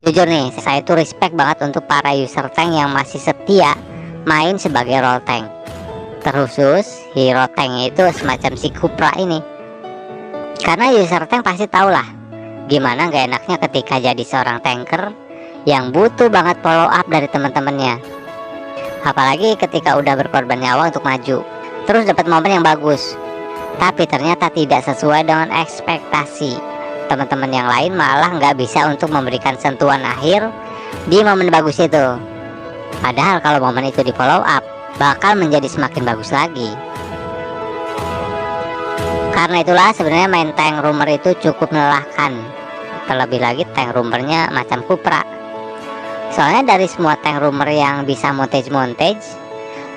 Jujur nih, saya tuh respect banget untuk para user tank yang masih setia main sebagai role tank. Terkhusus hero tank itu semacam si Cupra ini. Karena user tank pasti tahu lah gimana gak enaknya ketika jadi seorang tanker yang butuh banget follow up dari teman-temannya. Apalagi ketika udah berkorban nyawa untuk maju, terus dapat momen yang bagus, tapi ternyata tidak sesuai dengan ekspektasi. Teman-teman yang lain malah nggak bisa untuk memberikan sentuhan akhir di momen bagus itu. Padahal kalau momen itu di follow up, bakal menjadi semakin bagus lagi. Karena itulah sebenarnya main tank rumor itu cukup melelahkan. Terlebih lagi tank rumornya macam Cupra. Soalnya dari semua tank rumor yang bisa montage,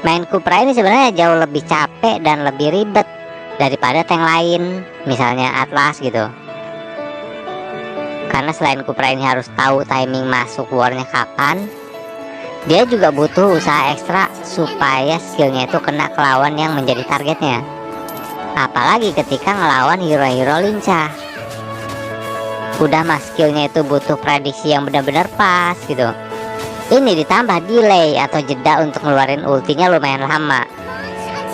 main Cupra ini sebenarnya jauh lebih capek dan lebih ribet daripada tank lain, misalnya Atlas gitu. Karena selain Cupra ini harus tahu timing masuk warnya kapan, dia juga butuh usaha ekstra supaya skillnya itu kena ke lawan yang menjadi targetnya. Apalagi ketika ngelawan hero-hero lincah. Udah mas skillnya itu butuh prediksi yang benar-benar pas gitu. Ini ditambah delay atau jeda untuk ngeluarin ultinya lumayan lama.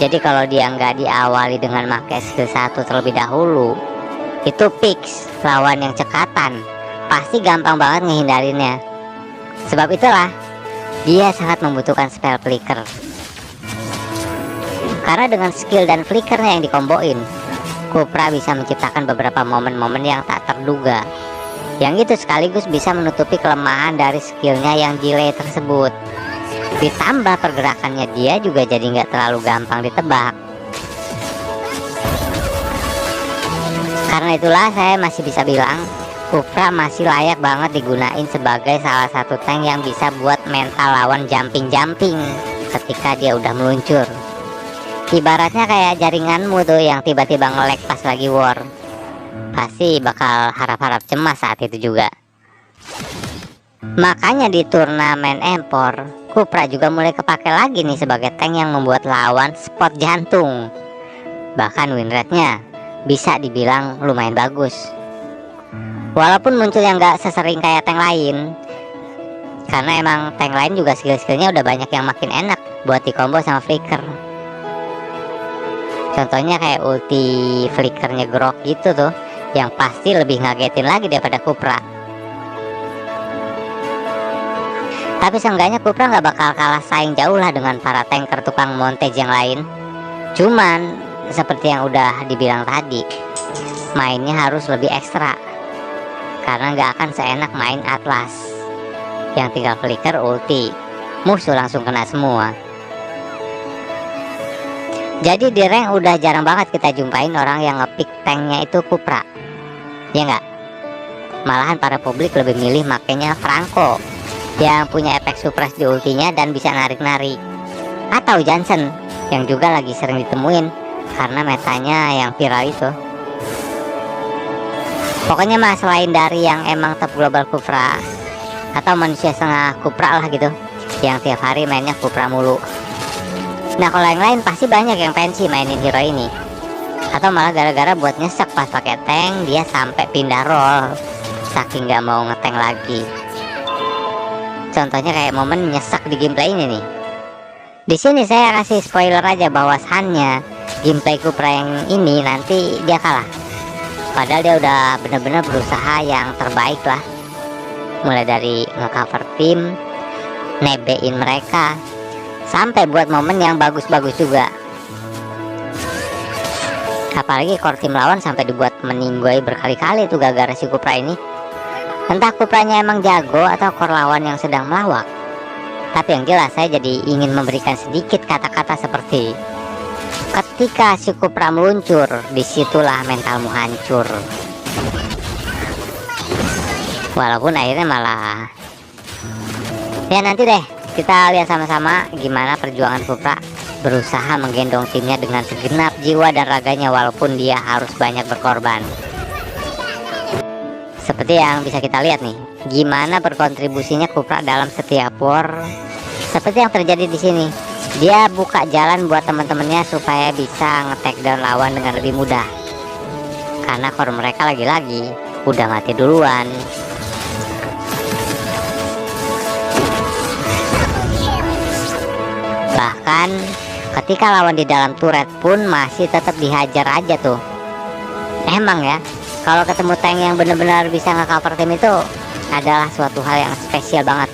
Jadi kalau dia nggak diawali dengan pakai skill 1 terlebih dahulu, itu fix lawan yang cekatan pasti gampang banget ngehindarinnya. Sebab itulah dia sangat membutuhkan spell flicker. Karena dengan skill dan flickernya yang dikomboin, Cupra bisa menciptakan beberapa momen-momen yang tak terduga, yang itu sekaligus bisa menutupi kelemahan dari skillnya yang delay tersebut. Ditambah pergerakannya dia juga jadi nggak terlalu gampang ditebak. Karena itulah saya masih bisa bilang Cupra masih layak banget digunain sebagai salah satu tank yang bisa buat mental lawan jumping ketika dia udah meluncur. Ibaratnya kayak jaringanmu tuh yang tiba-tiba nge-lag pas lagi war. Pasti bakal harap-harap cemas saat itu juga. Makanya di turnamen Empor, Cupra juga mulai kepake lagi nih sebagai tank yang membuat lawan spot jantung. Bahkan win rate-nya bisa dibilang lumayan bagus. Walaupun munculnya nggak sesering kayak tank lain, karena emang tank lain juga skill-skillnya udah banyak yang makin enak buat di combo sama flicker. Contohnya kayak ulti flickernya Grok gitu tuh, yang pasti lebih ngagetin lagi daripada Cupra. Tapi seenggaknya Cupra nggak bakal kalah saing jauh lah dengan para tanker tukang montage yang lain. Cuman seperti yang udah dibilang tadi, mainnya harus lebih ekstra, karena nggak akan seenak main Atlas yang tinggal flicker ulti, musuh langsung kena semua. Jadi di rank udah jarang banget kita jumpain orang yang ngepick tanknya itu Cupra, ya nggak? Malahan para publik lebih milih makanya Franco yang punya efek suppress di ultinya dan bisa narik-narik, atau Johnson yang juga lagi sering ditemuin karena metanya yang viral itu. Pokoknya mah selain dari yang emang top global Cupra atau manusia setengah Cupra lah gitu, yang tiap hari mainnya Cupra mulu. Nah kalau yang lain pasti banyak yang pensi mainin hero ini, atau malah gara-gara buat nyesek pas pakai tank dia sampai pindah role saking nggak mau ngetank lagi. Contohnya kayak momen nyesek di gameplay ini nih. Di sini saya kasih spoiler aja bahwasannya gameplay Cupra yang ini nanti dia kalah. Padahal dia udah bener-bener berusaha yang terbaik lah, mulai dari ngecover tim, nebein mereka, sampai buat momen yang bagus-bagus juga. Apalagi core tim lawan sampai dibuat meninggoy berkali-kali tuh gara-gara si Cupra ini. Entah Cupranya emang jago atau core lawan yang sedang melawak. Tapi yang jelas saya jadi ingin memberikan sedikit kata-kata seperti, ketika si Cupra meluncur, disitulah mentalmu hancur. Walaupun akhirnya malah, ya nanti deh kita lihat sama-sama gimana perjuangan Cupra berusaha menggendong timnya dengan segenap jiwa dan raganya walaupun dia harus banyak berkorban. Seperti yang bisa kita lihat nih, gimana berkontribusinya Cupra dalam setiap war. Seperti yang terjadi di sini, dia buka jalan buat teman-temannya supaya bisa nge-take down lawan dengan lebih mudah. Karena core mereka lagi-lagi udah mati duluan. Bahkan ketika lawan di dalam turret pun masih tetap dihajar aja tuh. Emang ya, kalau ketemu tank yang benar-benar bisa nge-cover tim itu adalah suatu hal yang spesial banget.